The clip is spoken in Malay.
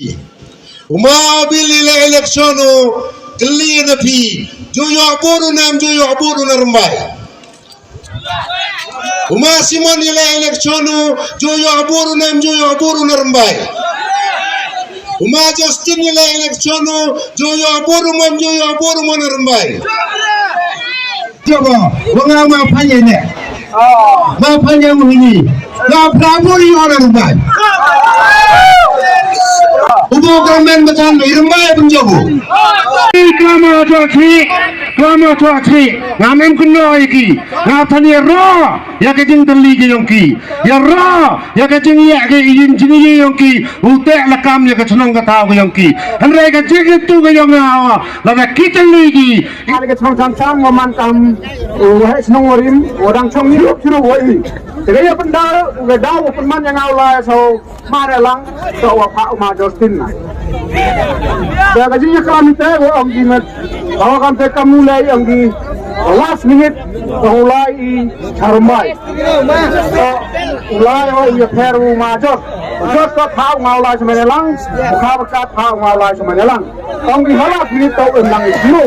Uma bilile eleksyonu keli napi joyo boru nam joyo boru narmbai. Uma simon ile eleksyonu joyo boru nam joyo boru narmbai. Uma Justin ile eleksyonu joyo boru mam joyo boru narmbai. Coba, orang mau apa ni? Mau apa yang ini? Mau Prabowo orang narmbai. Ubu government macam irmai penjabu. Kelama tuaci, ngamen kena iki, ngatani ra, ya kecing terli ke yongki, ya ra, ya kecing ya ke izin sini yongki, utek lekam ya kesenang kata ke yongki, henry kecing itu ke yong awa, lalu kita lagi. Ada kecang-kecang memantam, wahai senang warim, orang cong hidup hidup wahai. Jadi ya pendal, gedau penman yang awal so marelang, so apa umah Justin lah. Dah kajinya kami teh, orang jimat, kalau kami teh mulai yang di last minute, mulai harumai. Mulai oh ya peru major, major tak tahu ngawal semenelang, bukan berkat tahu ngawal semenelang. Orang di last minute tahu enang itu.